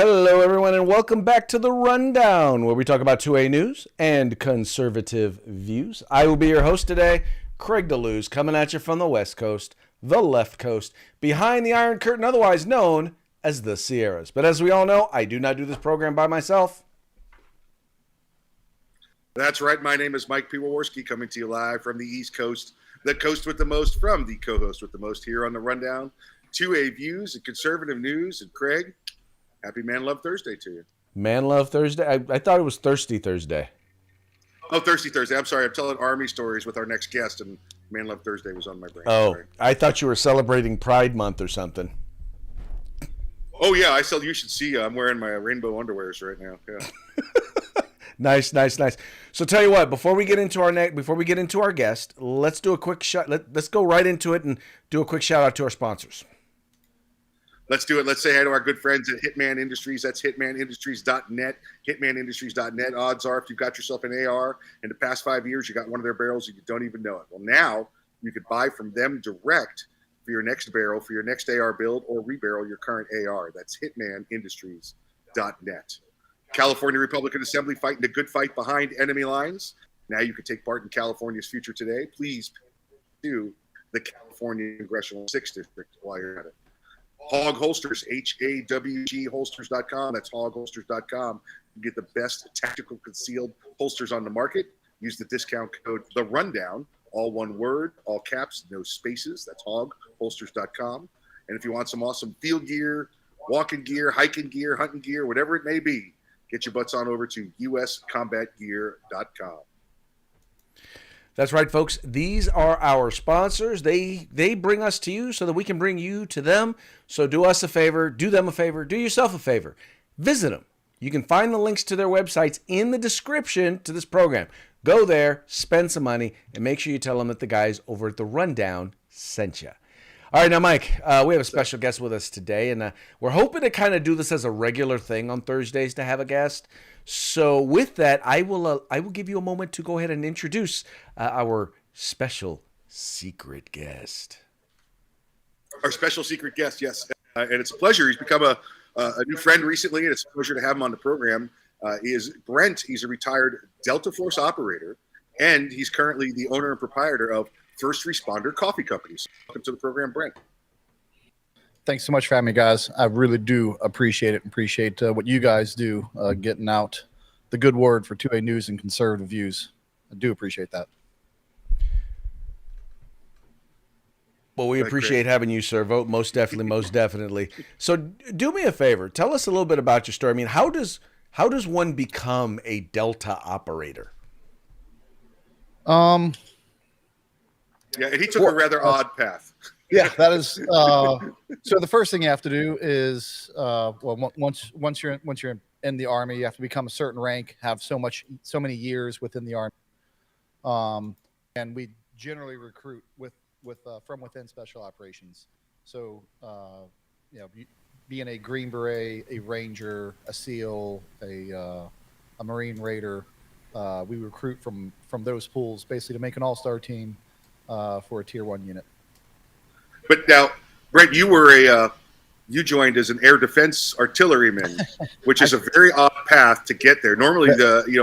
Hello, everyone, and welcome back to the Rundown, where we talk about 2A news and conservative views. I will be your host today, Craig DeLuz, coming at you from the West Coast, the left coast, behind the Iron Curtain, otherwise known as the Sierras. But as we all know, I do not do this program by myself. That's right. My name is Mike Piwowarski, coming to you live from the East Coast, the coast with the most, from the co-host with the most here on the Rundown. 2A views and conservative news. And Craig, happy Man Love Thursday to you. Man Love Thursday? I thought it was Thirsty Thursday. Oh, Thirsty Thursday. I'm sorry. I'm telling Army stories with our next guest, and Man Love Thursday was on my brain. Oh, sorry. I thought you were celebrating Pride Month or something. Oh, yeah. You should see. I'm wearing my rainbow underwears right now. Yeah. Nice. So tell you what, before we get into our guest, let's do a quick shot. Let's go right into it and do a quick shout out to our sponsors. Let's do it. Let's say hi to our good friends at Hitman Industries. That's hitmanindustries.net. Hitmanindustries.net. Odds are, if you've got yourself an AR in the past 5 years, you got one of their barrels and you don't even know it. Well, now you could buy from them direct for your next barrel, for your next AR build, or rebarrel your current AR. That's hitmanindustries.net. California Republican Assembly fighting the good fight behind enemy lines. Now you can take part in California's future today. Please do the California Congressional 6th District while you're at it. Hog Holsters, HAWG holsters.com. That's hogholsters.com. You get the best tactical concealed holsters on the market. Use the discount code The Rundown, all one word, all caps, no spaces. That's hogholsters.com. And if you want some awesome field gear, walking gear, hiking gear, hunting gear, whatever it may be, get your butts on over to uscombatgear.com. That's right, folks. These are our sponsors. They bring us to you so that we can bring you to them. So do us a favor, do them a favor, do yourself a favor. Visit them. You can find the links to their websites in the description to this program. Go there, spend some money, and make sure you tell them that the guys over at The Rundown sent you. All right, now, Mike, we have a special guest with us today, and we're hoping to kind of do this as a regular thing on Thursdays to have a guest. So with that, I will give you a moment to go ahead and introduce our special secret guest. Our special secret guest, yes. And it's a pleasure. He's become a new friend recently, and it's a pleasure to have him on the program. He is Brent. He's a retired Delta Force operator, and he's currently the owner and proprietor of First Responder Coffee Companies. Welcome to the program, Brent. Thanks so much for having me, guys. I really do appreciate it. Appreciate what you guys do, getting out the good word for 2A news and conservative views. I do appreciate that. Well, we appreciate having you, sir. Vote most definitely. So do me a favor. Tell us a little bit about your story. I mean, how does one become a Delta operator? Yeah, and he took a rather odd path. Yeah, that is. So the first thing you have to do is, once you're in the Army, you have to become a certain rank, have so many years within the Army, and we generally recruit from within Special Operations. So, being a Green Beret, a Ranger, a SEAL, a Marine Raider, we recruit from those pools basically to make an all-star team for a Tier 1 unit. But now, Brent, you joined as an air defense artilleryman, which is a very odd path to get there. Normally,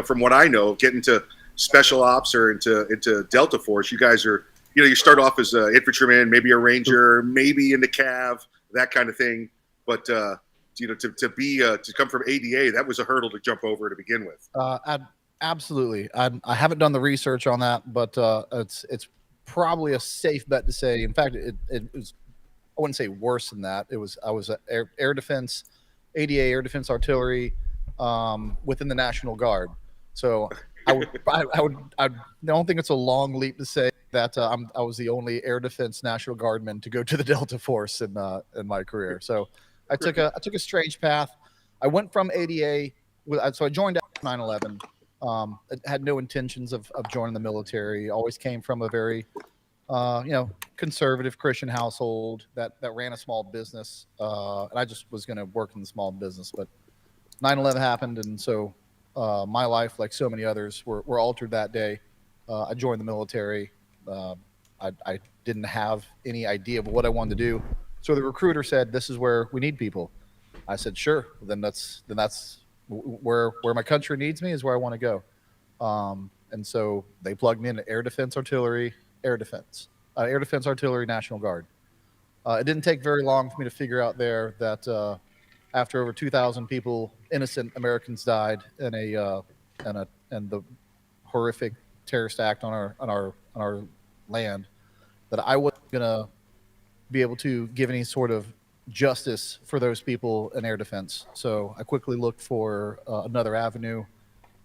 from what I know, getting to special ops or into Delta Force, you guys are, you start off as an infantryman, maybe a ranger, maybe in the cav, that kind of thing. But to come from ADA, that was a hurdle to jump over to begin with. Absolutely. I haven't done the research on that, but it's probably a safe bet to say. In fact, it was, I wouldn't say worse than that. I was air defense, ADA, air defense artillery, within the National Guard. So I don't think it's a long leap to say that I was the only air defense National Guardman to go to the Delta Force in my career. So I took a strange path. I went from ADA, so I joined after 9/11. Had no intentions of joining the military. Always came from a very, conservative Christian household that ran a small business. And I just was going to work in the small business. But 9/11 happened, and so my life, like so many others, were altered that day. I joined the military. I didn't have any idea of what I wanted to do. So the recruiter said, "This is where we need people." I said, sure. Then that's where my country needs me is where I want to go. And so they plugged me into Air Defense, Air Defense Artillery National Guard. It didn't take very long for me to figure out there that after over 2,000 people, innocent Americans died in the horrific terrorist act on our land, that I wasn't gonna be able to give any sort of justice for those people in air defense. So I quickly looked for another avenue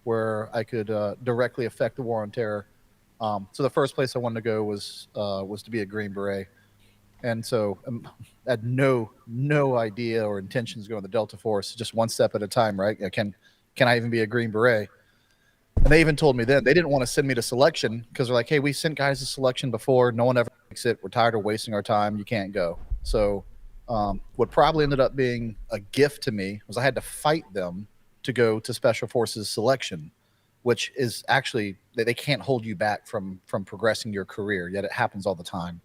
where I could directly affect the war on terror. So the first place I wanted to go was to be a Green Beret, and so I had no idea or intentions going to the Delta Force, just one step at a time, right? Can I even be a Green Beret? And they even told me then they didn't want to send me to selection because they're like, hey, we sent guys to selection before. No one ever makes it. We're tired of wasting our time. You can't go. So what probably ended up being a gift to me was I had to fight them to go to Special Forces selection, which is actually they can't hold you back from progressing your career. Yet it happens all the time.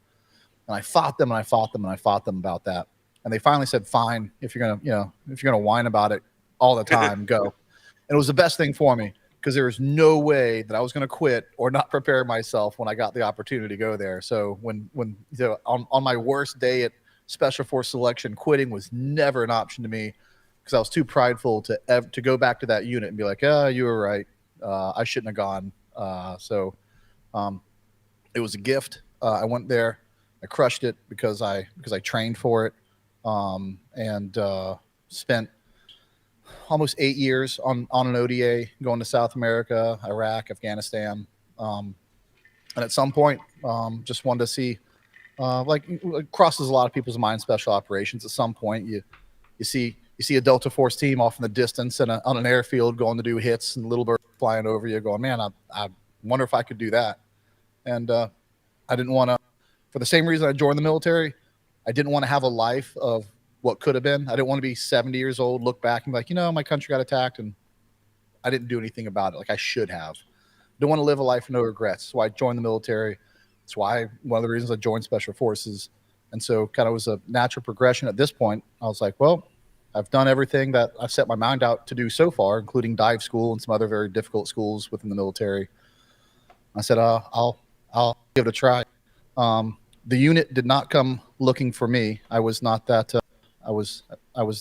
And I fought them and I fought them and I fought them about that. And they finally said, fine, if you're gonna whine about it all the time, go. And it was the best thing for me, because there was no way that I was going to quit or not prepare myself when I got the opportunity to go there. So on my worst day at Special Force selection, quitting was never an option to me, because I was too prideful to go back to that unit and be like, oh, you were right. I shouldn't have gone. It was a gift. I went there. I crushed it because I trained for it, and spent almost 8 years on an ODA going to South America, Iraq, Afghanistan. And at some point, just wanted to see, it crosses a lot of people's mind, special operations. At some point, you see a Delta Force team off in the distance and on an airfield going to do hits, and little birds flying over you going, man, I wonder if I could do that. And I didn't want to, for the same reason I joined the military, I didn't want to have a life of what could have been. I didn't want to be 70 years old, look back and be like, my country got attacked and I didn't do anything about it like I should have. Don't want to live a life of no regrets. That's why I joined the military. That's why one of the reasons I joined Special Forces. And so kind of was a natural progression at this point. I was like, well, I've done everything that I've set my mind out to do so far, including dive school and some other very difficult schools within the military. I said, I'll give it a try. The unit did not come looking for me. I was not that. I was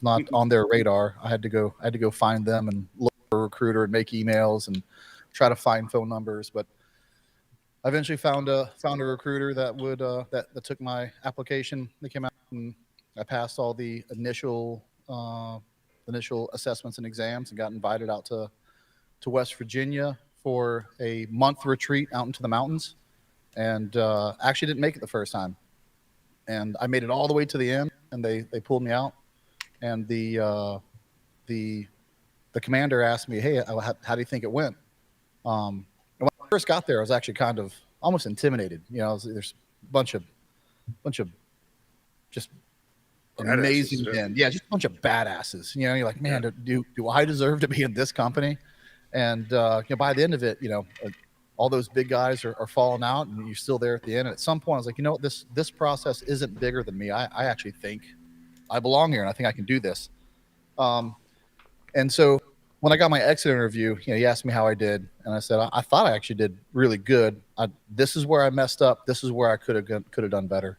not on their radar. I had to go find them and look for a recruiter and make emails and try to find phone numbers. But I eventually found a recruiter that would that took my application. They came out and I passed all the initial assessments and exams and got invited out to West Virginia for a month retreat out into the mountains. And actually didn't make it the first time. And I made it all the way to the end, and they pulled me out. And the commander asked me, "Hey, how do you think it went?" And when I first got there, I was actually kind of almost intimidated. There's a bunch of just amazing men, just a bunch of badasses. You're like, man, do I deserve to be in this company? And by the end of it, all those big guys are falling out and you're still there at the end. And at some point I was like, this process isn't bigger than me. I actually think I belong here and I think I can do this. And so when I got my exit interview, he asked me how I did. And I said, I thought I actually did really good. This is where I messed up. This is where I could have done better.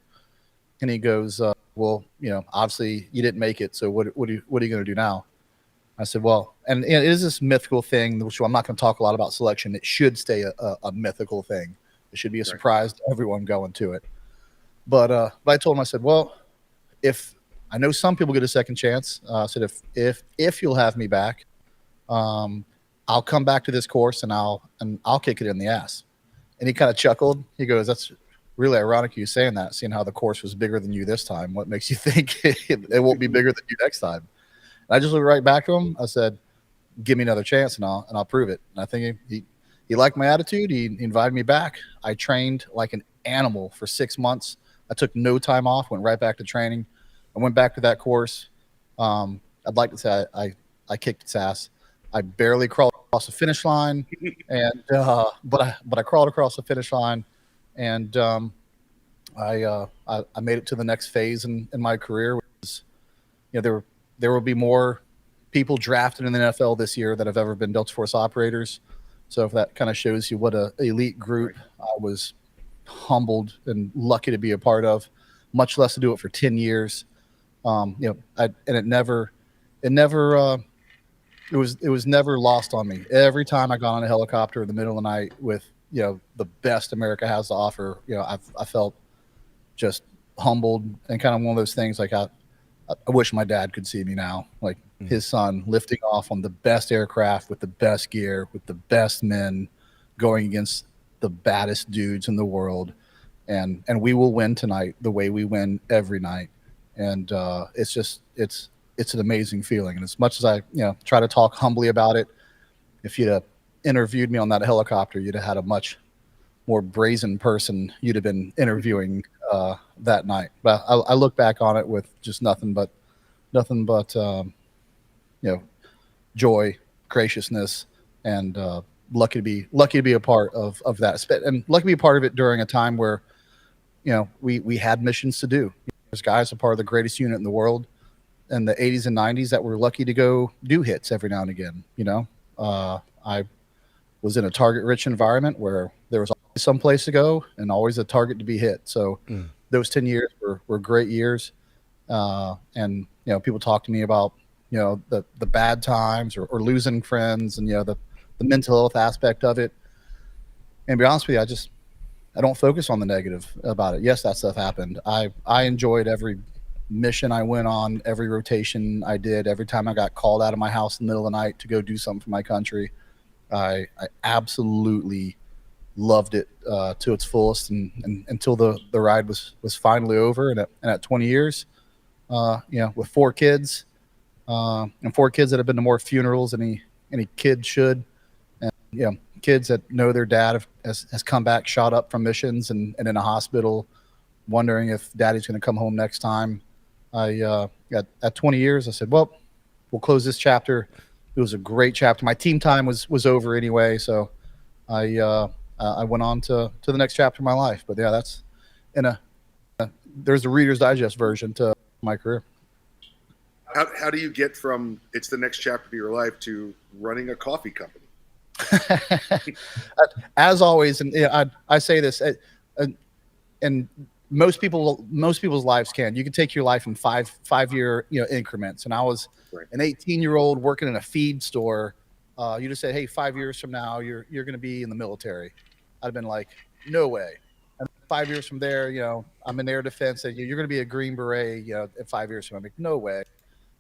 And he goes, well, obviously you didn't make it. So what are you going to do now? I said, well, and it is this mythical thing, which I'm not going to talk a lot about selection. It should stay a mythical thing. It should be a surprise to everyone going to it. But I told him, I said, well, if I know some people get a second chance, I said, if you'll have me back, I'll come back to this course and I'll kick it in the ass. And he kind of chuckled. He goes, that's really ironic you saying that, seeing how the course was bigger than you this time. What makes you think it won't be bigger than you next time? And I just looked right back to him. I said, give me another chance and I'll prove it. And I think he liked my attitude. He invited me back. I trained like an animal for 6 months. I took no time off, went right back to training. I went back to that course. I'd like to say I kicked its ass. I barely crawled across the finish line, and but I crawled across the finish line, and I made it to the next phase in my career. Which is, there were there will be more people drafted in the NFL this year that have ever been Delta Force operators. So if that kind of shows you what a elite group I was humbled and lucky to be a part of, much less to do it for 10 years. It was never lost on me. Every time I got on a helicopter in the middle of the night with, the best America has to offer, I felt just humbled, and kind of one of those things like I wish my dad could see me now, like his son lifting off on the best aircraft with the best gear, with the best men, going against the baddest dudes in the world. And we will win tonight the way we win every night. And it's an amazing feeling. And as much as I, try to talk humbly about it, if you'd have interviewed me on that helicopter, you'd have had a much more brazen person you'd have been interviewing that night. But I look back on it with just nothing but joy, graciousness, and lucky to be a part of that, and lucky to be a part of it during a time where we had missions to do. There's guys a part of the greatest unit in the world in the 80s and 90s that were lucky to go do hits every now and again. I was in a target-rich environment where there was always some place to go and always a target to be hit. So those 10 years were great years. And people talk to me about the bad times or losing friends, and the mental health aspect of it. And to be honest with you, I don't focus on the negative about it. Yes, that stuff happened. I enjoyed every mission I went on, every rotation I did, every time I got called out of my house in the middle of the night to go do something for my country. I absolutely loved it to its fullest, and until the ride was finally over. And at 20 years, with 4 kids, and 4 kids that have been to more funerals than any kid should, and kids that know their dad has come back shot up from missions and in a hospital, wondering if daddy's going to come home next time. At 20 years, I said, well, we'll close this chapter. It was a great chapter. My team time was over anyway, so I went on to the next chapter of my life. But yeah, that's there's a Reader's Digest version to my career. How do you get from it's the next chapter of your life to running a coffee company? As always, and I say this, and most people's lives can. You can take your life in five-year increments. And I was an 18-year-old working in a feed store. You just said, hey, 5 years from now, you're going to be in the military. I'd have been like, no way. And 5 years from there, I'm in air defense. You're going to be a Green Beret, in 5 years from now. I'm like, no way.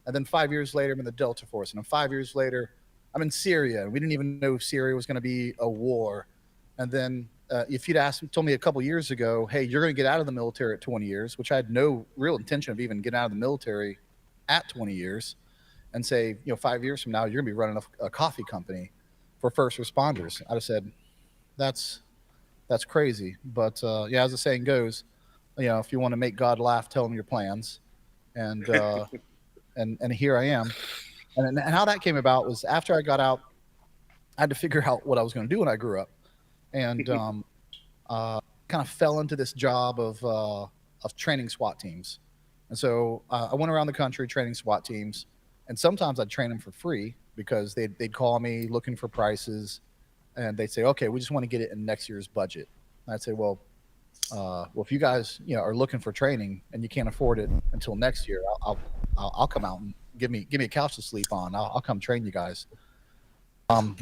And then 5 years later, I'm in the Delta Force. And then 5 years later, I'm in Syria. And we didn't even know Syria was going to be a war. And then if you'd told me a couple years ago, hey, you're going to get out of the military at 20 years, which I had no real intention of even getting out of the military at 20 years, and say, 5 years from now, you're going to be running a coffee company for first responders. I'd have said, that's crazy. But as the saying goes, if you want to make God laugh, tell him your plans. And and here I am. And how that came about was after I got out, I had to figure out what I was going to do when I grew up. And kind of fell into this job of training SWAT teams. And so I went around the country training SWAT teams, and sometimes I'd train them for free because they'd call me looking for prices, and they'd say, okay, we just want to get it in next year's budget. And I'd say, well, if you guys are looking for training and you can't afford it until next year, I'll come out and give me a couch to sleep on. I'll come train you guys.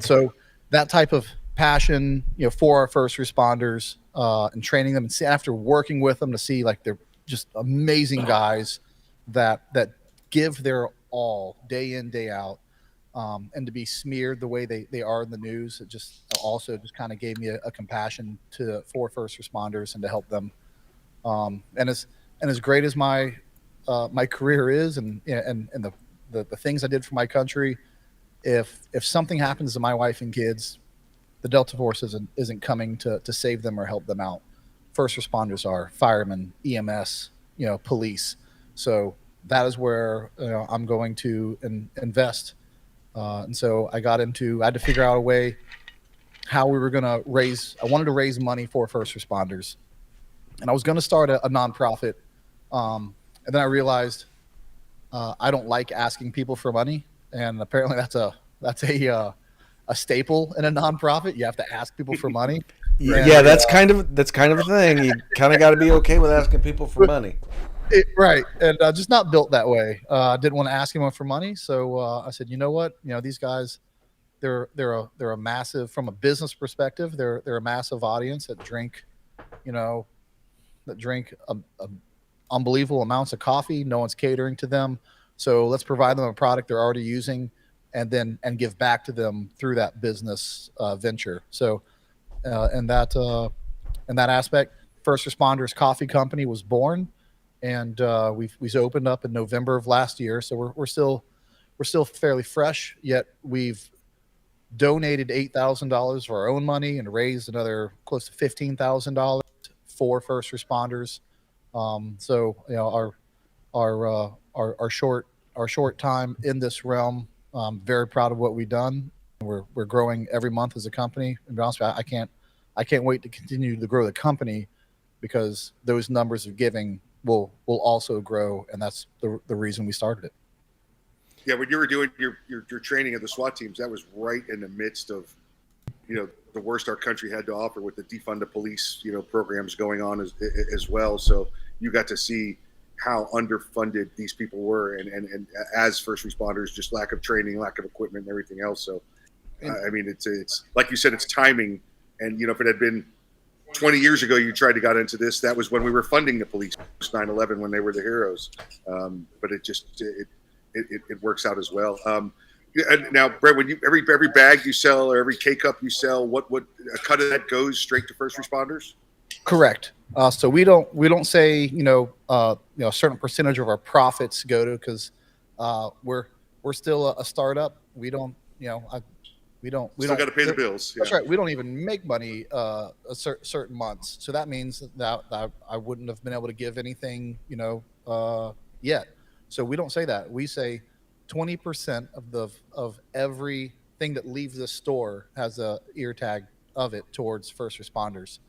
So that type of passion, for our first responders, and training them, and see, after working with them, to see like they're just amazing guys that give their all day in, day out, and to be smeared the way they are in the news, it just kind of gave me a compassion for first responders and to help them. And as great as my career is, and the things I did for my country, if something happens to my wife and kids, the Delta Force isn't coming to save them or help them out. First responders are firemen, EMS, police. So that is where I'm going to invest. And so I had to figure out a way how we were going to I wanted to raise money for first responders. And I was going to start a nonprofit. And then I realized I don't like asking people for money, and apparently that's a staple in a nonprofit. You have to ask people for money. And, Yeah, that's kind of a thing. You kind of got to be okay with asking people for money. right, and just not built that way. I didn't want to ask anyone for money, so I said, you know what, these guys, they're a massive, from a business perspective, they're a massive audience that drink, a unbelievable amounts of coffee. No one's catering to them, so let's provide them a product they're already using, and give back to them through that business venture. So, in that aspect, First Responders Coffee Company was born, and we've opened up in November of last year. So we're still fairly fresh. Yet we've donated $8,000 of our own money and raised another close to $15,000 for first responders. So our short time in this realm, very proud of what we've done. We're growing every month as a company. To be honest with you, I can't wait to continue to grow the company, because those numbers of giving will also grow, and that's the reason we started it. Yeah, when you were doing your training of the SWAT teams, that was right in the midst of, the worst our country had to offer, with the defund the police, programs going on as well. So you got to see how underfunded these people were, and as first responders, just lack of training, lack of equipment, and everything else. So, I mean, it's like you said, it's timing. And, if it had been 20 years ago, you tried to get into this, that was when we were funding the police, 9/11, when they were the heroes. But it works out as well. And now, Brett, when every bag you sell or every K-cup you sell, what a cut of that goes straight to first responders? Correct. So we don't say a certain percentage of our profits go to, because we're still a startup. We don't we don't got to pay the bills. That's right. We don't even make money certain months. So that means that I wouldn't have been able to give anything yet. So we don't say that. We say 20% of everything that leaves the store has a ear tag of it towards first responders.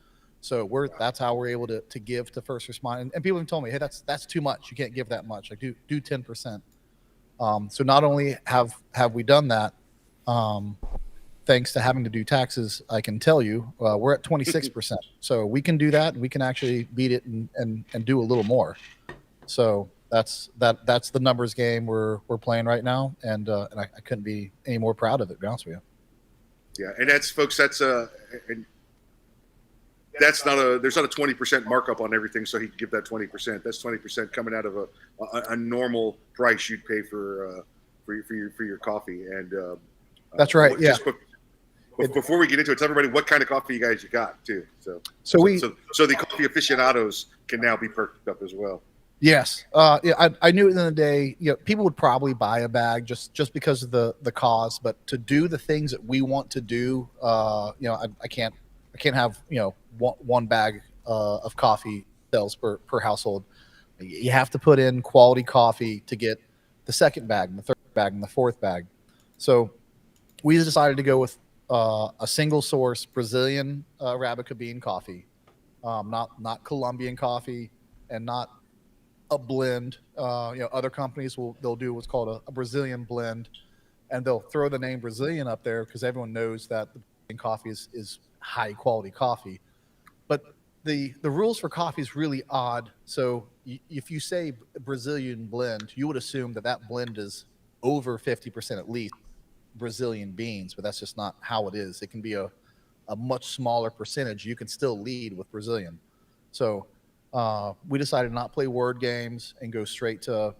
So that's how we're able to give to first responders. And people have told me, hey, that's too much. You can't give that much. Like do 10%. So not only have we done that, thanks to having to do taxes, I can tell you we're at 26%. So we can do that, and we can actually beat it and do a little more. So that's the numbers game we're playing right now, and I couldn't be any more proud of it, to be honest with you. Yeah, and that's, folks, there's not a 20% markup on everything, so he can give that 20%. That's 20% coming out of a normal price you'd pay for your coffee. And that's right. Yeah. Before we get into it, tell everybody what kind of coffee you got too. So the coffee aficionados can now be perked up as well. Yes. I knew at the end of the day, people would probably buy a bag just because of the cause, but to do the things that we want to do, I can't have, one bag of coffee sales per household. You have to put in quality coffee to get the second bag and the third bag and the fourth bag. So we decided to go with a single source Brazilian Arabica bean coffee, not Colombian coffee, and not a blend. Other companies they'll do what's called a Brazilian blend, and they'll throw the name Brazilian up there because everyone knows that the Brazilian coffee is high quality coffee. But the rules for coffee is really odd. So if you say Brazilian blend, you would assume that blend is over 50% at least Brazilian beans, but that's just not how it is. It can be a much smaller percentage. You can still lead with Brazilian. So we decided not play word games and go straight to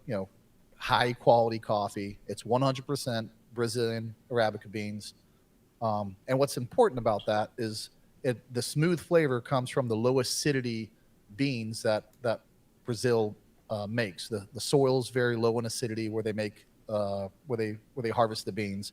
high quality coffee. It's 100% Brazilian Arabica beans, and what's important about that is the smooth flavor comes from the low acidity beans that Brazil makes. The soil is very low in acidity where they make where they harvest the beans.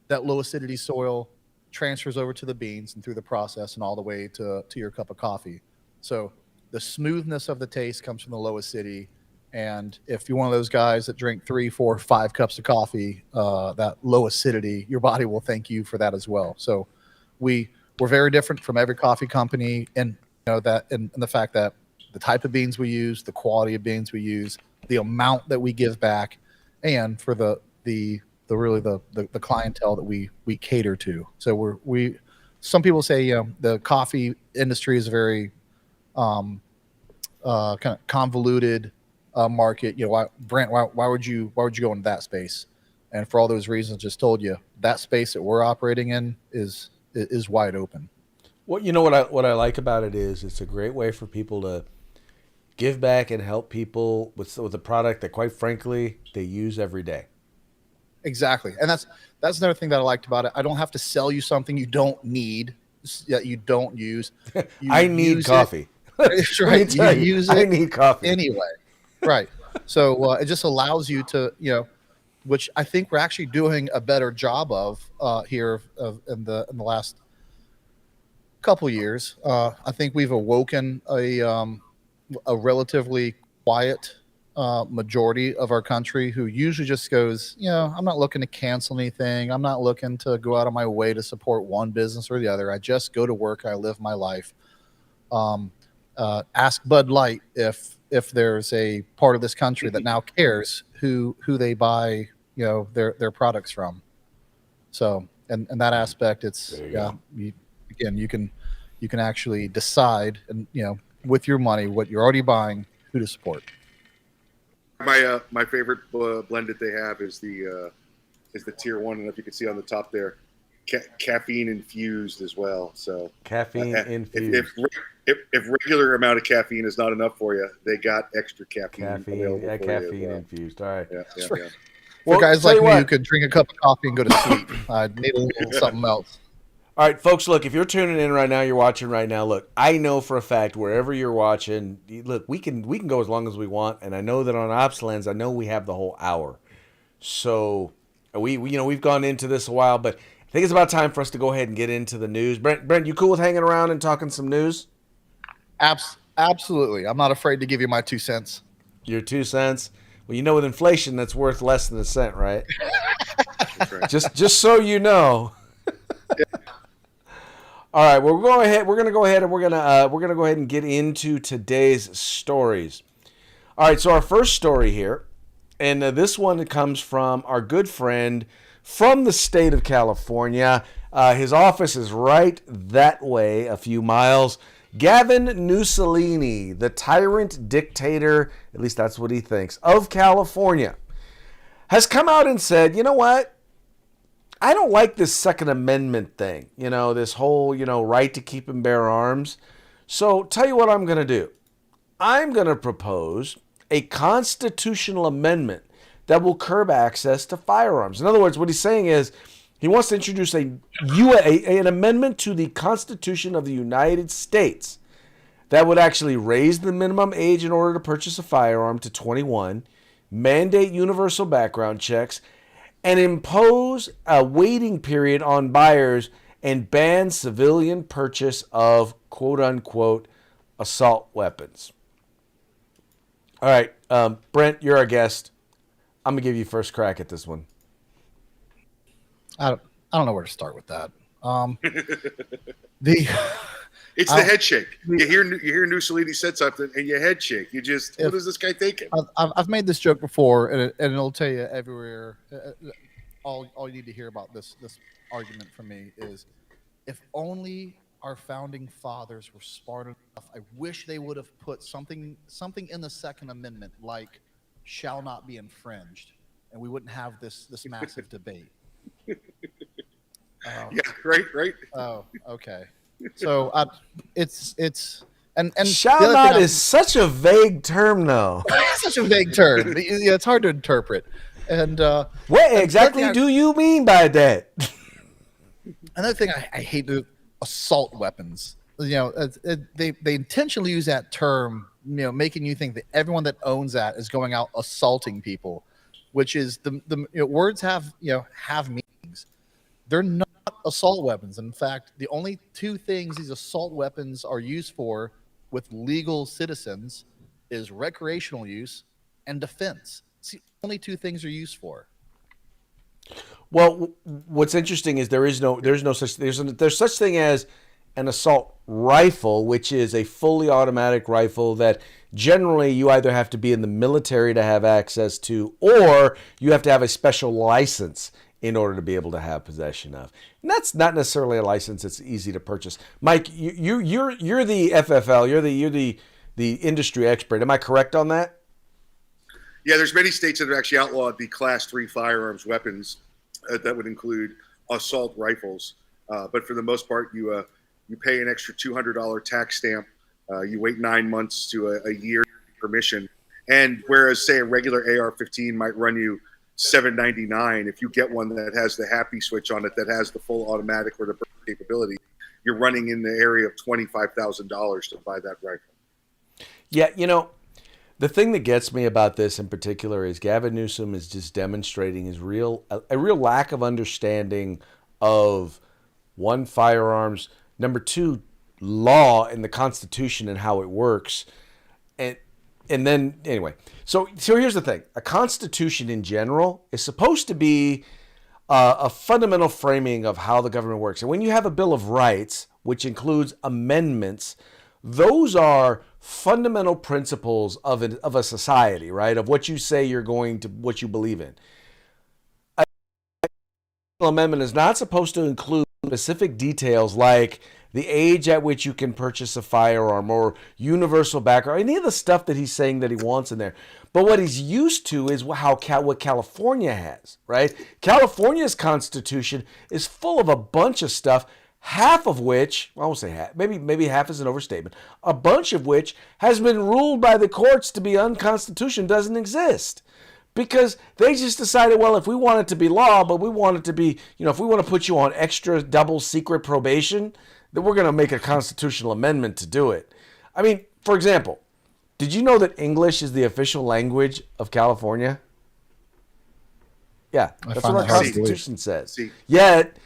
That low acidity soil transfers over to the beans and through the process and all the way to your cup of coffee. So the smoothness of the taste comes from the low acidity. And if you're one of those guys that drink 3, 4, 5 cups of coffee, that low acidity, your body will thank you for that as well. So we're very different from every coffee company, and that and the fact that the type of beans we use, the quality of beans we use, the amount that we give back, and for the really the clientele that we cater to. So we some people say, the coffee industry is a very kind of convoluted market. Brent, why would you go into that space? And for all those reasons I just told you, that space that we're operating in is wide open. Well, you know what I like about it is it's a great way for people to give back and help people with a product that, quite frankly, they use every day. Exactly, and that's another thing that I liked about it. I don't have to sell you something you don't need, that you don't use. You I need use it. coffee. That's Let me right. You tell you, use I it need coffee. anyway. Right. So it just allows you to, which I think we're actually doing a better job of here in the last couple years. I think we've awoken a relatively quiet majority of our country who usually just goes, I'm not looking to cancel anything. I'm not looking to go out of my way to support one business or the other. I just go to work. I live my life. Ask Bud Light if there's a part of this country that now cares who they buy their products from. So in that aspect, it's again, you can actually decide, and with your money what you're already buying, who to support. My favorite blend that they have is the tier one. I don't know if you can see on the top there, caffeine infused as well. So Caffeine infused. If regular amount of caffeine is not enough for you, they got extra caffeine available for caffeine you as well. infused. All right. Yeah. For guys tell like you me what. who could drink a cup of coffee and go to sleep, I need a little something else. All right, folks, look, if you're tuning in right now, you're watching right now, look, I know for a fact wherever you're watching, look, we can go as long as we want, and I know that on OpsLens, I know we have the whole hour. So we've gone into this a while, but I think it's about time for us to go ahead and get into the news. Brent, you cool with hanging around and talking some news? Absolutely. I'm not afraid to give you my 2 cents. Your 2 cents? Well, with inflation, that's worth less than a cent, right? That's right. Just so you know. All right, well, we're gonna go ahead and get into today's stories. All right, so our first story here, and this one comes from our good friend from the state of California. His office is right that way, a few miles. Gavin Newsom, the tyrant dictator, at least that's what he thinks, of California, has come out and said, you know what? I don't like this Second Amendment thing, this whole, right to keep and bear arms. So tell you what I'm going to do. I'm going to propose a constitutional amendment that will curb access to firearms. In other words, what he's saying is he wants to introduce an amendment to the Constitution of the United States that would actually raise the minimum age in order to purchase a firearm to 21, mandate universal background checks, and impose a waiting period on buyers and ban civilian purchase of quote-unquote assault weapons. All right, Brent, you're our guest. I'm going to give you first crack at this one. I don't know where to start with that. It's the head shake. You hear Mussolini said something, and your head shake. You just, what is this guy thinking? I've made this joke before, and it'll tell you everywhere. All you need to hear about this argument from me is, if only our founding fathers were smart enough. I wish they would have put something in the Second Amendment like "shall not be infringed," and we wouldn't have this massive debate. Yeah, right. Oh, okay. So it's and shall not is such a vague term, though. Such a vague term. Yeah, it's hard to interpret. And what exactly do you mean by that? Another thing I hate, the assault weapons. They intentionally use that term, making you think that everyone that owns that is going out assaulting people, which is the words have meanings. They're not assault weapons. In fact, the only two things these assault weapons are used for with legal citizens is recreational use and defense. It's the only two things they're used for. Well, what's interesting is there's such thing as an assault rifle, which is a fully automatic rifle that generally you either have to be in the military to have access to, or you have to have a special license in order to be able to have possession of. And that's not necessarily a license that's easy to purchase. Mike, you're the FFL, you're the industry expert. Am I correct on that? Yeah, there's many states that have actually outlawed the Class 3 firearms weapons. That would include assault rifles. But for the most part, you pay an extra $200 tax stamp. You wait 9 months to a year permission. And whereas, say, a regular AR-15 might run you $799, if you get one that has the happy switch on it, that has the full automatic or the burst capability, you're running in the area of $25,000 to buy that rifle. Yeah, the thing that gets me about this in particular is Gavin Newsom is just demonstrating a real lack of understanding of, one, firearms, number two, law and the Constitution and how it works, and then anyway. So here's the thing: a Constitution in general is supposed to be a fundamental framing of how the government works, and when you have a Bill of Rights, which includes amendments, those are fundamental principles of a society, right? Of what you say you're going to, what you believe in. A amendment is not supposed to include specific details like the age at which you can purchase a firearm or universal background, any of the stuff that he's saying that he wants in there. But what he's used to is what California has, right? California's Constitution is full of a bunch of stuff, half of which, I won't say half, maybe half is an overstatement, a bunch of which has been ruled by the courts to be unconstitutional, doesn't exist. Because they just decided, well, if we want it to be law, but we want it to be, if we want to put you on extra double secret probation, then we're going to make a constitutional amendment to do it. I mean, for example, did you know that English is the official language of California? Yeah, that's what our Constitution says. Yet,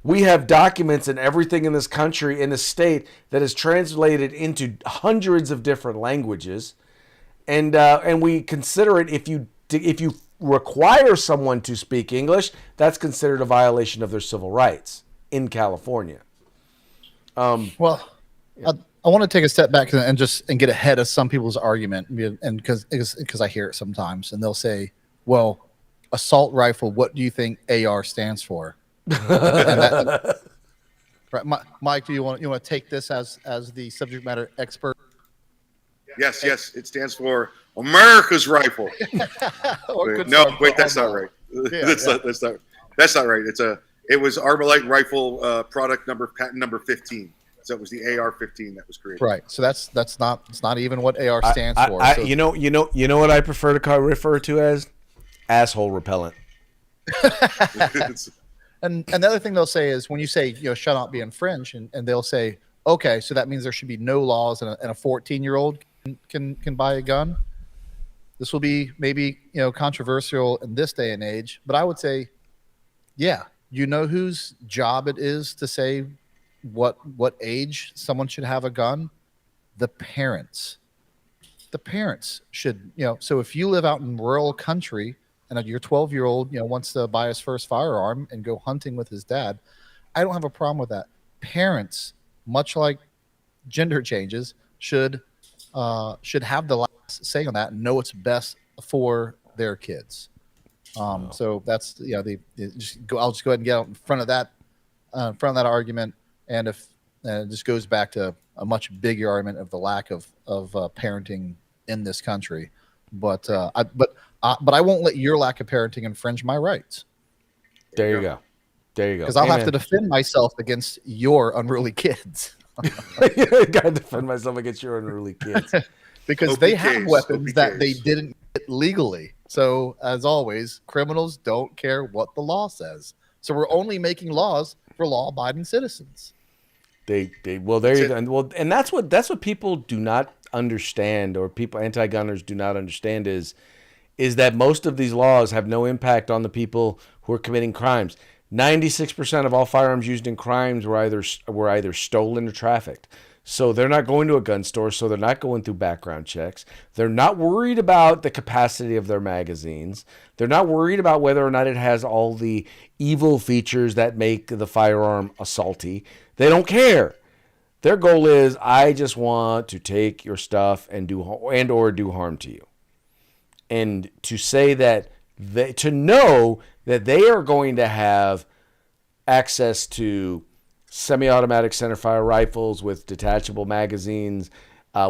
we have documents and everything in this country, in this state, that is translated into hundreds of different languages, and we consider it, if you require someone to speak English, that's considered a violation of their civil rights in California. I want to take a step back and get ahead of some people's argument, and because I hear it sometimes, and they'll say, "Well, assault rifle. What do you think AR stands for?" Right, Mike, do you want to take this as the subject matter expert? Yes, it stands for America's Rifle. Wait, that's not right. That's not right. It was Armalite rifle patent number 15. So it was the AR-15 that was created. Right. So it's not even what AR stands for. You know what I prefer to refer to as asshole repellent. And the other thing they'll say is, when you say, shall not be infringed, and they'll say, okay, so that means there should be no laws and a 14-year-old can buy a gun. This will be maybe, controversial in this day and age, but I would say, yeah, whose job it is to say what age someone should have a gun? The parents. The parents should, so if you live out in rural country and your 12-year-old, wants to buy his first firearm and go hunting with his dad, I don't have a problem with that. Parents, much like gender changes, should have the last say on that and know what's best for their kids. So that's I'll just go ahead and get out in front of that argument, and if it just goes back to a much bigger argument of the lack of parenting in this country. But I won't let your lack of parenting infringe my rights. There you go. Because I'll have to defend myself against your unruly kids. I got to defend myself against your unruly kids. Because they have weapons that they didn't get legally. So, as always, criminals don't care what the law says. So we're only making laws for law-abiding citizens. There you go. Well, and that's what people do not understand, or people anti-gunners do not understand, is that most of these laws have no impact on the people who are committing crimes. 96% of all firearms used in crimes were either stolen or trafficked. So they're not going to a gun store, so they're not going through background checks. They're not worried about the capacity of their magazines. They're not worried about whether or not it has all the evil features that make the firearm assaulty. They don't care. Their goal is, I just want to take your stuff and or do harm to you. And to say that to know that they are going to have access to semi-automatic centerfire rifles with detachable magazines,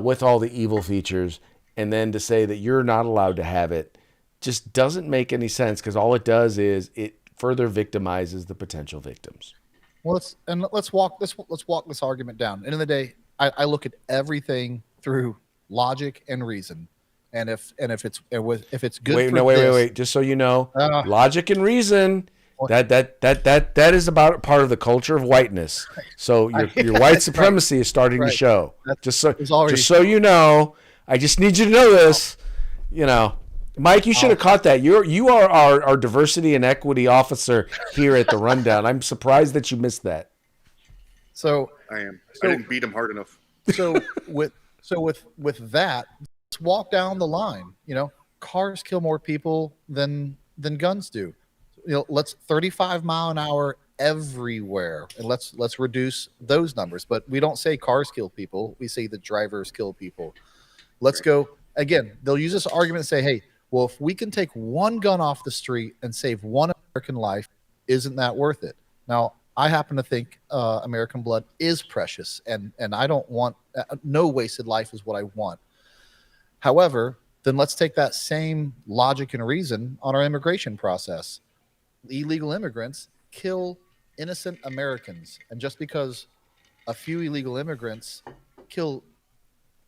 with all the evil features, and then to say that you're not allowed to have it just doesn't make any sense, because all it does is it further victimizes the potential victims. Well, let's walk this argument down. End of the day, I look at everything through logic and reason, and if it's good. Wait. Just so you know, logic and reason. That is about part of the culture of whiteness. So your white supremacy is starting to show. Just so you know, I just need you to know this. You know, Mike, you should have caught that. You are our diversity and equity officer here at the Rundown. I'm surprised that you missed that. So I am. I didn't beat him hard enough. So with that, let's walk down the line. You know, cars kill more people than guns do. You know, let's 35 mile an hour everywhere, and let's reduce those numbers. But we don't say cars kill people; we say the drivers kill people. Let's go again. They'll use this argument and say, "Hey, well, if we can take one gun off the street and save one American life, isn't that worth it?" Now, I happen to think American blood is precious, and I don't want no wasted life is what I want. However, then let's take that same logic and reason on our immigration process. Illegal immigrants kill innocent Americans, and just because a few illegal immigrants kill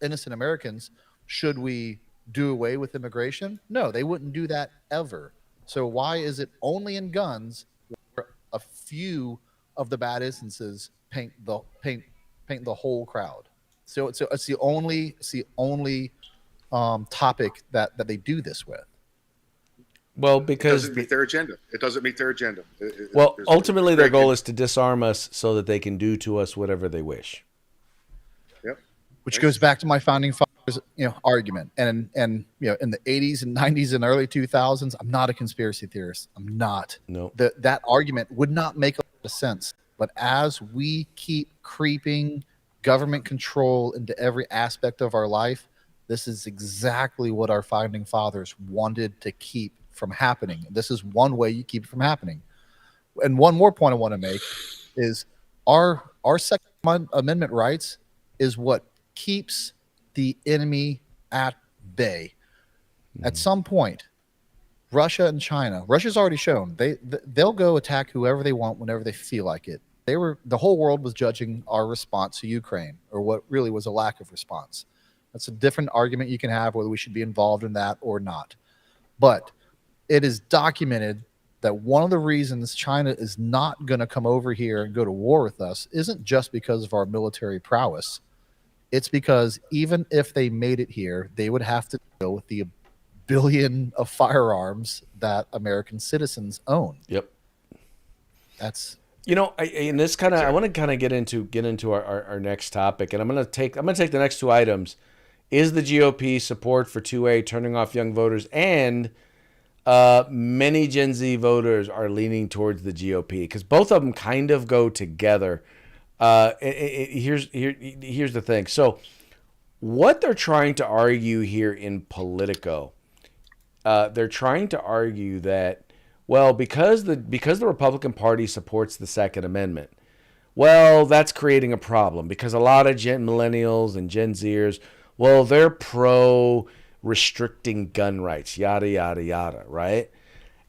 innocent Americans, should we do away with immigration? No, they wouldn't do that ever. So why is it only in guns where a few of the bad instances paint the whole crowd? So it's the only topic that they do this with. Well, because it doesn't meet their agenda. It doesn't meet their agenda. Well, ultimately, their goal is to disarm us so that they can do to us whatever they wish. Yep. Which goes back to my founding fathers, argument. And in the 80s and 90s and early 2000s, I'm not a conspiracy theorist. I'm not. No. That argument would not make a lot of sense. But as we keep creeping government control into every aspect of our life, this is exactly what our founding fathers wanted to keep from happening. This is one way you keep it from happening. And one more point I want to make is our Second Amendment rights is what keeps the enemy at bay. Mm-hmm. At some point, Russia and China, Russia's already shown they'll go attack whoever they want whenever they feel like it. The whole world was judging our response to Ukraine, or what really was a lack of response. That's a different argument you can have, whether we should be involved in that or not. But it is documented that one of the reasons China is not going to come over here and go to war with us isn't just because of our military prowess. It's because even if they made it here, they would have to deal with the billion of firearms that American citizens own. Yep. That's I want to kind of get into our next topic, and I'm going to take the next two items. Is the GOP support for 2A turning off young voters, and many Gen Z voters are leaning towards the GOP, because both of them kind of go together. Here's the thing. So what they're trying to argue here in Politico, they're trying to argue that, well, because the Republican Party supports the Second Amendment, well, that's creating a problem, because a lot of millennials and Gen Zers, well, they're pro restricting gun rights, yada, yada, yada, right?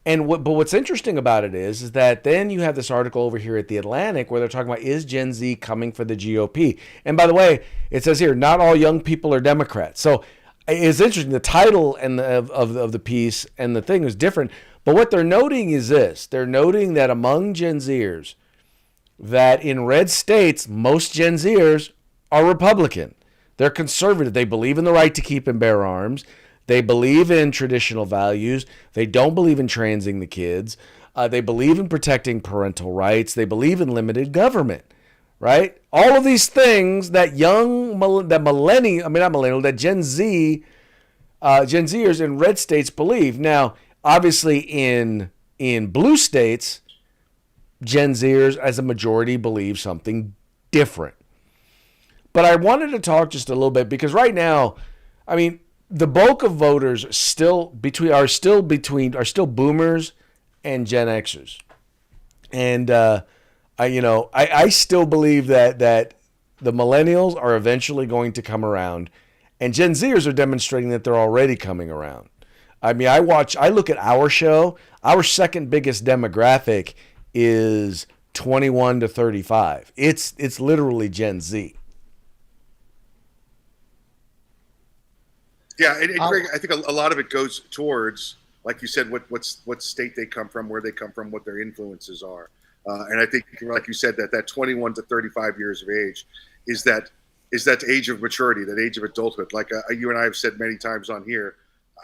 But what's interesting about it is that then you have this article over here at The Atlantic where they're talking about, is Gen Z coming for the GOP? And by the way, it says here, not all young people are Democrats. So it's interesting. The title and of the piece and the thing is different. But what they're noting is this. They're noting that among Gen Zers, that in red states, most Gen Zers are Republican. They're conservative. They believe in the right to keep and bear arms. They believe in traditional values. They don't believe in transing the kids. They believe in protecting parental rights. They believe in limited government, right? All of these things that that Gen Zers in red states believe. Now, obviously in blue states, Gen Zers as a majority believe something different. But I wanted to talk just a little bit because right now, I mean, the bulk of voters are still boomers and Gen Xers, and I still believe that the millennials are eventually going to come around, and Gen Zers are demonstrating that they're already coming around. I mean, I look at our show. Our second biggest demographic is 21 to 35. It's literally Gen Z. Yeah, and Greg, I think a lot of it goes towards, like you said, what state they come from, where they come from, what their influences are, and I think, like you said, that 21 to 35 years of age is that age of maturity, that age of adulthood. Like you and I have said many times on here,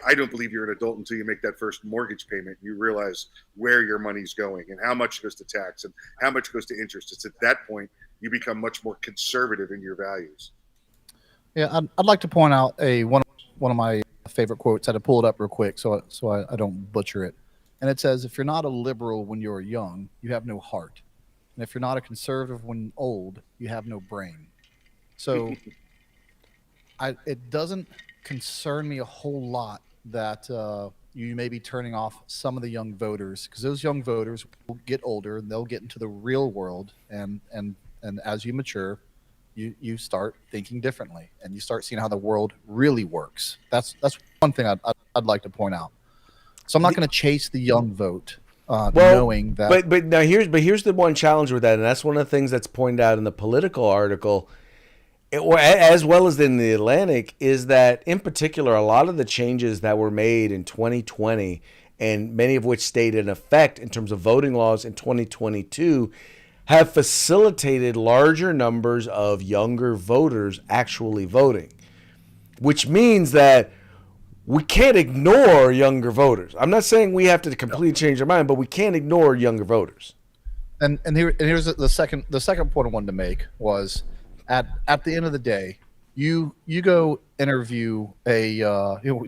I don't believe you're an adult until you make that first mortgage payment. You realize where your money's going and how much goes to tax and how much goes to interest. It's at that point you become much more conservative in your values. Yeah, I'd like to point out one of my favorite quotes. I had to pull it up real quick so I don't butcher it. And it says, "If you're not a liberal when you're young, you have no heart, and if you're not a conservative when old, you have no brain." So it doesn't concern me a whole lot that you may be turning off some of the young voters, because those young voters will get older and they'll get into the real world, and as you mature, you start thinking differently and you start seeing how the world really works. That's one thing I'd like to point out. So I'm not going to chase the young vote, knowing that. But here's the one challenge with that, and that's one of the things that's pointed out in the Political article, as well as in the Atlantic, is that in particular a lot of the changes that were made in 2020, and many of which stayed in effect in terms of voting laws in 2022, have facilitated larger numbers of younger voters actually voting, which means that we can't ignore younger voters. I'm not saying we have to completely change our mind, but we can't ignore younger voters. And here's the second point I wanted to make was, at the end of the day, you go interview we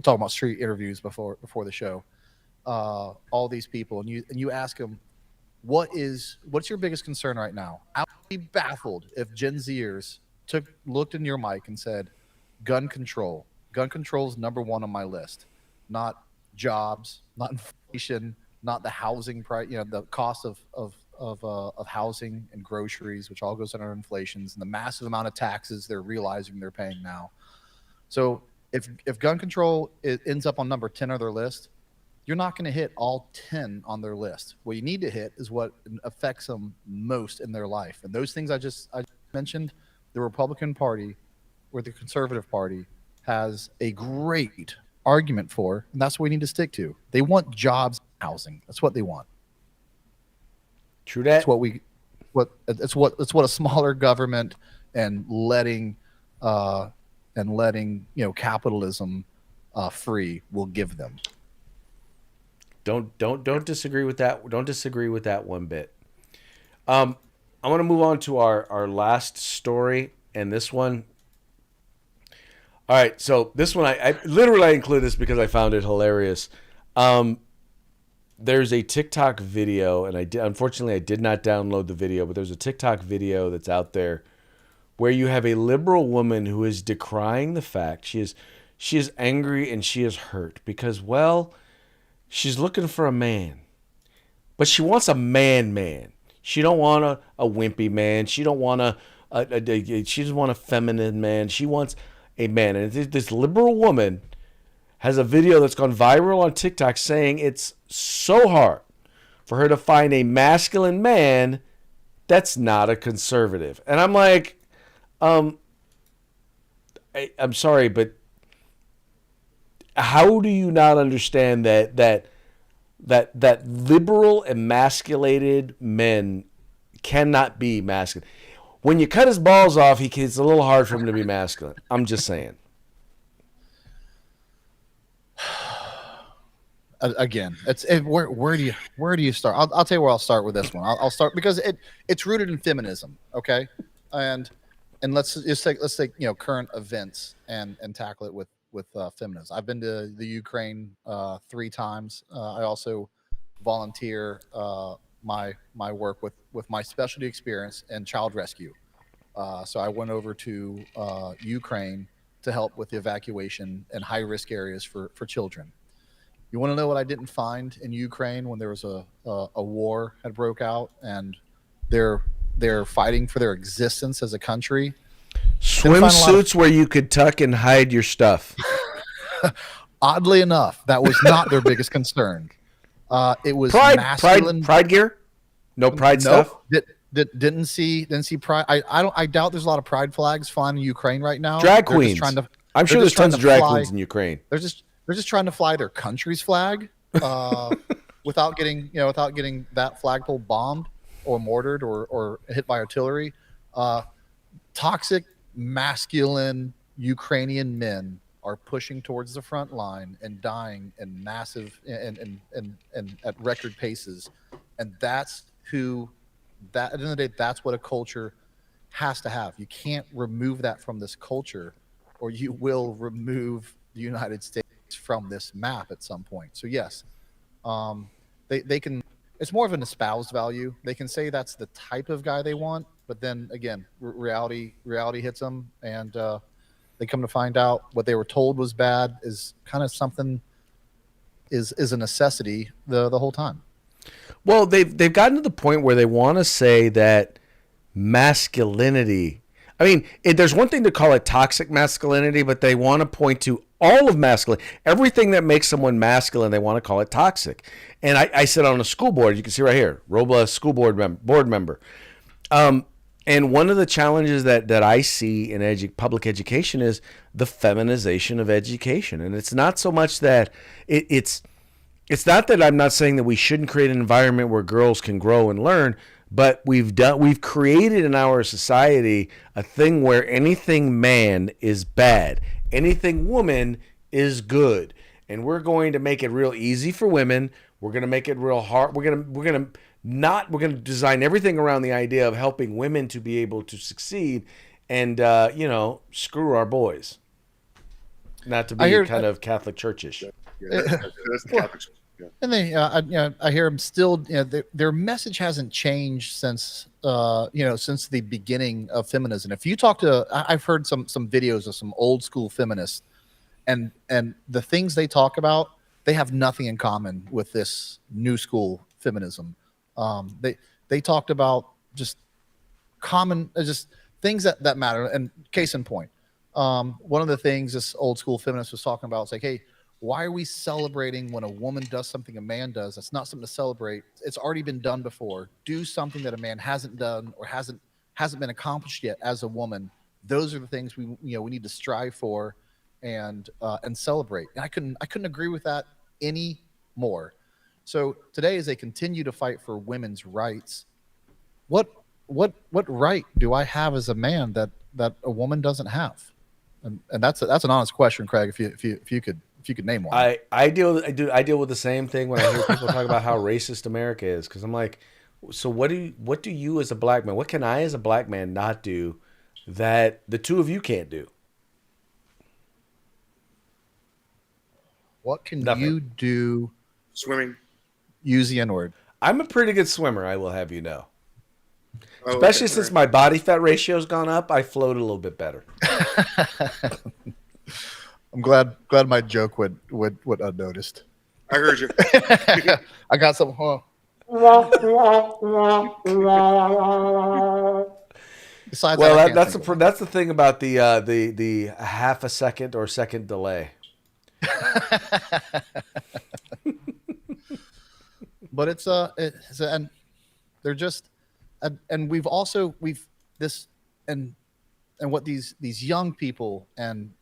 talk about street interviews before the show, all these people, and you ask them, what's your biggest concern right now? I would be baffled if Gen Zers looked in your mic and said, gun control. Gun control is number one on my list. Not jobs, not inflation, not the housing price, the cost of housing and groceries, which all goes under inflations, and the massive amount of taxes they're realizing they're paying now. So if gun control ends up on number 10 of their list, you're not going to hit all 10 on their list. What you need to hit is what affects them most in their life. And those things I mentioned, the Republican Party or the Conservative Party has a great argument for, and that's what we need to stick to. They want jobs and housing. That's what they want. True that. It's what a smaller government and letting capitalism free will give them. Don't disagree with that. Don't disagree with that one bit. I want to move on to our last story, and this one. All right, so this one I literally include this because I found it hilarious. There's a TikTok video, and unfortunately I did not download the video, but there's a TikTok video that's out there where you have a liberal woman who is decrying the fact she is angry and she is hurt because, well, she's looking for a man, but she wants a man. She don't want a wimpy man. She don't want she doesn't want a feminine man. She wants a man. And this liberal woman has a video that's gone viral on TikTok saying it's so hard for her to find a masculine man that's not a conservative. And I'm like, I'm sorry, but how do you not understand that liberal emasculated men cannot be masculine? When you cut his balls off, it's a little hard for him to be masculine. I'm just saying. Again, where do you start? I'll tell you where I'll start with this one. I'll start because it's rooted in feminism, okay? And let's take current events and tackle it with feminism. I've been to the Ukraine 3 times. I also volunteer my work with my specialty experience in child rescue. So I went over to Ukraine to help with the evacuation in high risk areas for children. You want to know what I didn't find in Ukraine when there was a war had broke out and they're fighting for their existence as a country? Swimsuits where you could tuck and hide your stuff. Oddly enough, that was not their biggest concern. It was masculine pride gear. No pride stuff. Didn't see pride. I doubt there's a lot of pride flags flying in Ukraine right now. Drag queens. I'm sure there's tons of drag queens in Ukraine. They're just trying to fly their country's flag without getting that flagpole bombed or mortared or hit by artillery. Toxic masculine Ukrainian men are pushing towards the front line and dying in massive and at record paces, and that's who. That at the end of the day, that's what a culture has to have. You can't remove that from this culture, or you will remove the United States from this map at some point. So yes, they can. It's more of an espoused value. They can say that's the type of guy they want, but then again, reality hits them, and they come to find out what they were told was bad is kind of something is a necessity the whole time. Well, they've gotten to the point where they want to say that masculinity. I mean, there's one thing to call it toxic masculinity, but they want to point to all of masculine. Everything that makes someone masculine, they want to call it toxic. And I sit on a school board. You can see right here, Robla school board member. And one of the challenges that I see in public education is the feminization of education. And it's not so much that it's not that I'm not saying that we shouldn't create an environment where girls can grow and learn, but we've created in our society a thing where anything man is bad, anything woman is good, and we're going to make it real easy for women. We're going to make it real hard. We're going to design everything around the idea of helping women to be able to succeed, and screw our boys. Not to be kind of Catholic churchish. Yeah, that's the Catholic. Yeah. And I hear them still. Their message hasn't changed since since the beginning of feminism. If you talk to, I've heard some videos of some old school feminists, and the things they talk about, they have nothing in common with this new school feminism. They talked about just things that matter. And case in point, one of the things this old school feminist was talking about was like, hey, why are we celebrating when a woman does something a man does? That's not something to celebrate. It's already been done before. Do something that a man hasn't done or hasn't been accomplished yet as a woman. Those are the things we need to strive for and celebrate. And I couldn't agree with that any more. So today, as they continue to fight for women's rights, what right do I have as a man that a woman doesn't have? And that's an honest question, Craig. If you could name one. I deal with the same thing when I hear people talk about how racist America is, because I'm like, so what do you as a black man? What can I as a black man not do that the two of you can't do? What can Nothing. you do? Swimming. Use the N-word. I'm a pretty good swimmer, I will have you know. Oh, Especially okay, since right. my body fat ratio's gone up, I float a little bit better. I'm glad my joke went unnoticed. I heard you. I got some. Besides, Well, that's the thing about the half a second or second delay. But it's and they're just and we've this and what these young people and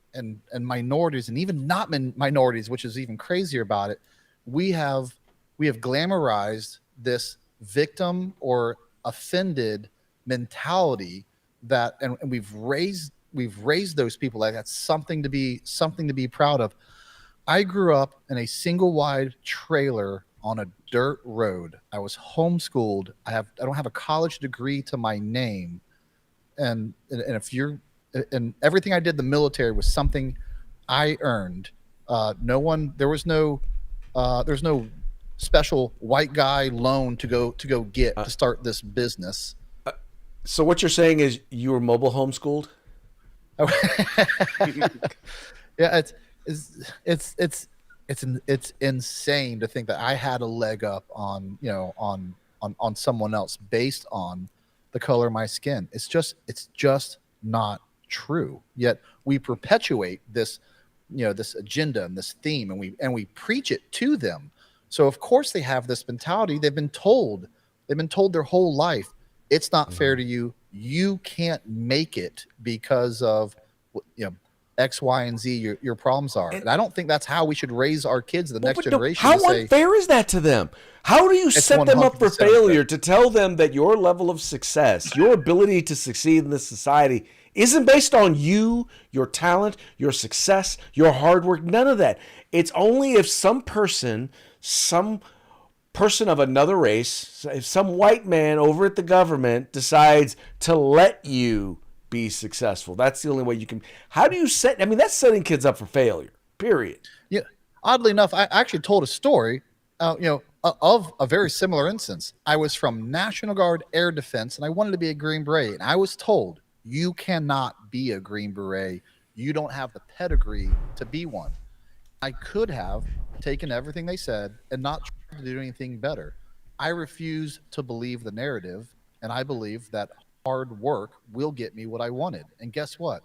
minorities and even not minorities, which is even crazier about it, we have glamorized this victim or offended mentality that and we've raised those people like that's something to be proud of. I grew up in a single wide trailer on a dirt road. I was homeschooled. I don't have a college degree to my name, and if you're and everything I did, the military was something I earned. There's no special white guy loan to go get to start this business. So what you're saying is you were mobile homeschooled? Yeah, it's insane to think that I had a leg up on on someone else based on the color of my skin. It's just not true. Yet we perpetuate this this agenda and this theme, and we preach it to them. So of course they have this mentality. They've been told their whole life, it's not fair to you. You can't make it because of X, Y, and Z. Your problems are, and I don't think that's how we should raise our kids, the next generation. How unfair is that to them? How do you set them up for failure to tell them that your level of success, your ability to succeed in this society, isn't based on you, your talent, your success, your hard work? None of that. It's only if some person of another race, if some white man over at the government decides to let you be successful. That's the only way you can. How do you set? I mean, that's setting kids up for failure. Period. Yeah. Oddly enough, I actually told a story, of a very similar instance. I was from National Guard Air Defense, and I wanted to be a Green Beret, and I was told, you cannot be a Green Beret. You don't have the pedigree to be one. I could have taken everything they said and not tried to do anything better. I refuse to believe the narrative, and I believe that hard work will get me what I wanted. And guess what?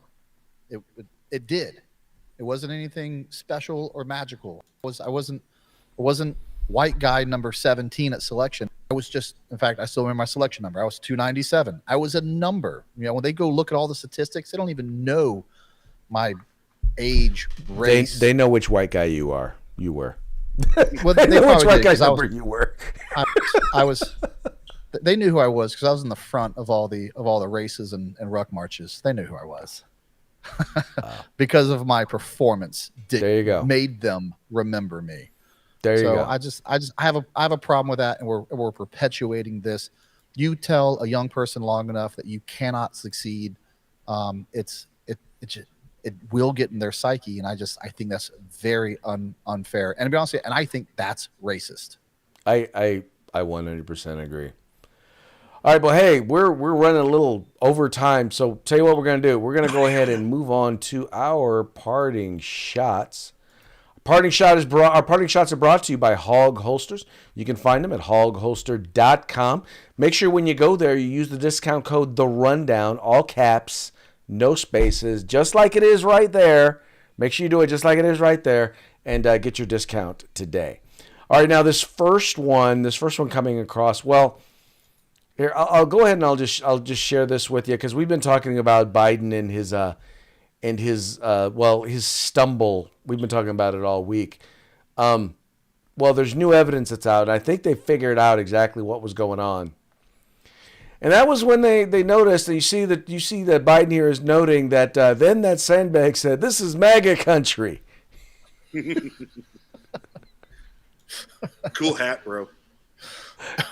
It did. It wasn't anything special or magical. I wasn't white guy number 17 at selection. I was just, in fact, I still remember my selection number. I was 297. I was a number. When they go look at all the statistics, they don't even know my age, race. They know which white guy you are. You were. Well, they know which white guy number you were. I was. They knew who I was because I was in the front of all the races and ruck marches. They knew who I was because of my performance. There you go. Made them remember me. There you go. I have a problem with that, and we're perpetuating this. You tell a young person long enough that you cannot succeed, it will get in their psyche, and I think that's very unfair. And to be honest with you, and I think that's racist. I 100% agree. All right, well, hey, we're running a little over time, so tell you what we're going to do. We're going to go ahead and move on to our parting shots. Our parting shots are brought to you by Hog Holsters. You can find them at hogholster.com. Make sure when you go there, you use the discount code The Rundown, all caps, no spaces, just like it is right there. Make sure you do it just like it is right there, and get your discount today. All right, now this first one coming across. Well, here I'll go ahead and I'll just share this with you because we've been talking about Biden and his stumble. We've been talking about it all week. Well, there's new evidence that's out, and I think they figured out exactly what was going on. And that was when they noticed, and you see that Biden here is noting that then that sandbag said, "This is MAGA country." Cool hat, bro.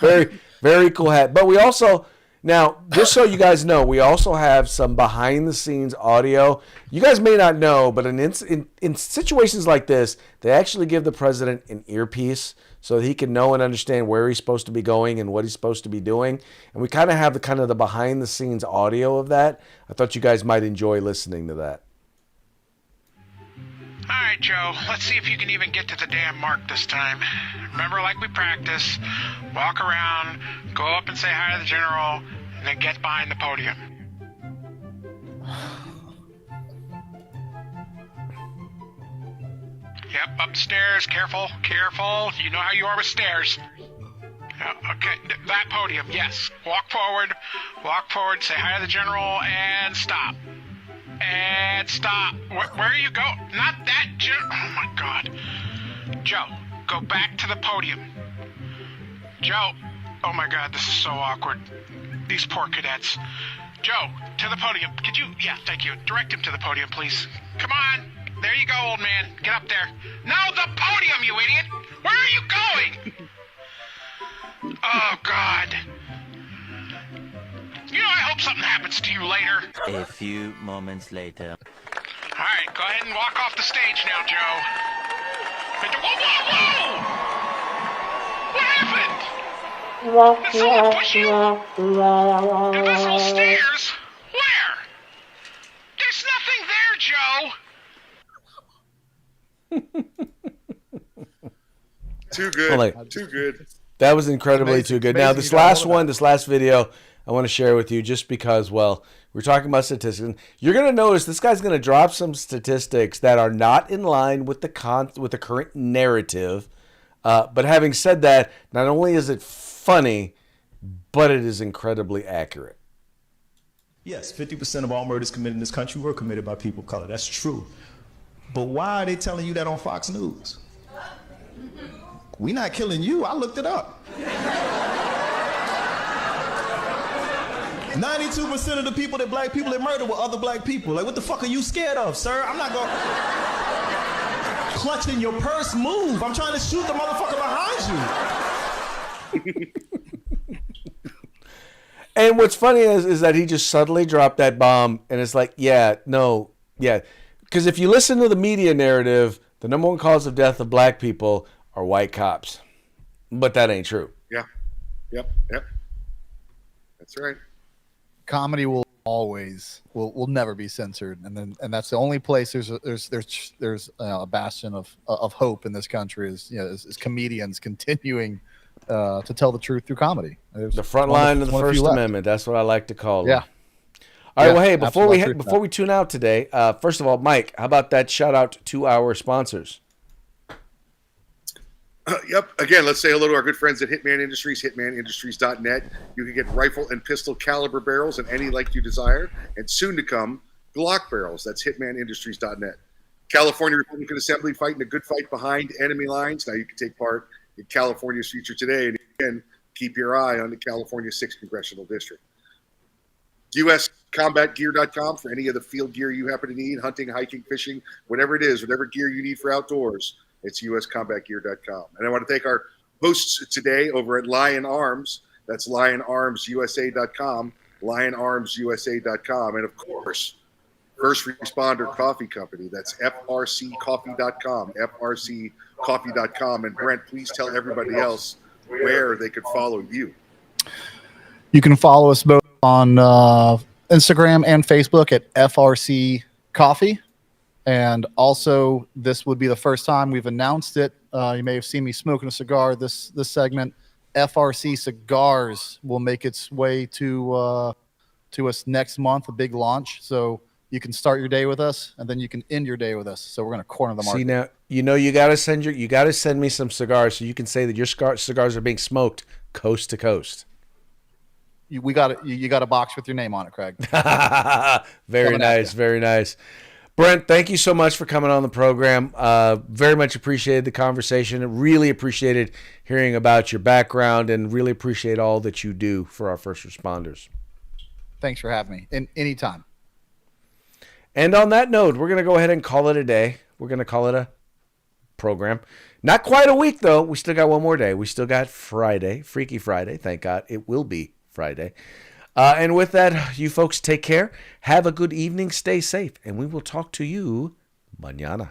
Very, very cool hat. But we also, now, just so you guys know, we also have some behind-the-scenes audio. You guys may not know, but in situations like this, they actually give the president an earpiece so that he can know and understand where he's supposed to be going and what he's supposed to be doing. And we kind of have the behind-the-scenes audio of that. I thought you guys might enjoy listening to that. All right, Joe, let's see if you can even get to the damn mark this time. Remember, like we practice, walk around, go up and say hi to the general, and then get behind the podium. Yep, upstairs, careful. You know how you are with stairs. Okay, that podium, yes. Walk forward, say hi to the general, and stop. And stop. Where are you going? Not that, Joe. Oh, my God. Joe, go back to the podium. Joe. Oh, my God, this is so awkward. These poor cadets. Joe, to the podium. Could you? Yeah, thank you. Direct him to the podium, please. Come on. There you go, old man. Get up there. No, the podium, you idiot. Where are you going? Oh, God. You know, I hope something happens to you later. A few moments later. All right, go ahead and walk off the stage now, Joe. Whoa! What happened? Did someone push you? Invisible stairs? Where? There's nothing there, Joe. Too good. Oh, like- Too good. That was incredibly Amazing. too good. Amazing Now, you this don't know last that. one, this last video, I want to share with you just because, well, we're talking about statistics. And you're going to notice this guy's going to drop some statistics that are not in line with the current narrative. But having said that, not only is it funny, but it is incredibly accurate. Yes, 50% of all murders committed in this country were committed by people of color. That's true. But why are they telling you that on Fox News? We not killing you. I looked it up. 92% of the people that murder were other black people. Like, what the fuck are you scared of, sir? I'm not going clutching your purse. Move. I'm trying to shoot the motherfucker behind you. And what's funny is that he just suddenly dropped that bomb, and it's like, yeah. Because if you listen to the media narrative, the number one cause of death of black people are white cops. But that ain't true. Yeah. Yep. That's right. Comedy will always will never be censored, and that's the only place there's a bastion of hope in this country is comedians continuing to tell the truth through comedy. There's The front line of the First Amendment. That's what I like to call it. Yeah. All right. Yeah, Well, hey, absolute before we tune out today, first of all, Mike, how about that shout out to our sponsors? Yep. Again, let's say hello to our good friends at Hitman Industries, hitmanindustries.net. You can get rifle and pistol caliber barrels in any length you desire, and soon to come, Glock barrels. That's hitmanindustries.net. California Republican Assembly fighting a good fight behind enemy lines. Now you can take part in California's future today, and again, keep your eye on the California 6th Congressional District. USCombatGear.com for any of the field gear you happen to need, hunting, hiking, fishing, whatever it is, whatever gear you need for outdoors. It's USCombatGear.com. And I want to thank our hosts today over at Lion Arms. That's LionArmsUSA.com, LionArmsUSA.com. And of course, First Responder Coffee Company. That's FRCCoffee.com, FRCCoffee.com. And Brent, please tell everybody else where they could follow you. You can follow us both on Instagram and Facebook at FRC Coffee. And also, this would be the first time we've announced it. You may have seen me smoking a cigar this segment. FRC Cigars will make its way to us next month, a big launch. So you can start your day with us, and then you can end your day with us. So we're going to corner the market. See, now you got to send me some cigars so you can say that your cigars are being smoked coast to coast. You got a box with your name on it, Craig. Very nice, very nice. Brent, thank you so much for coming on the program. Very much appreciated the conversation. Really appreciated hearing about your background, and really appreciate all that you do for our first responders. Thanks for having me. Anytime. And on that note, we're going to go ahead and call it a day. We're going to call it a program. Not quite a week, though. We still got one more day. We still got Friday, Freaky Friday. Thank God it will be Friday. And with that, you folks take care. Have a good evening. Stay safe. And we will talk to you mañana.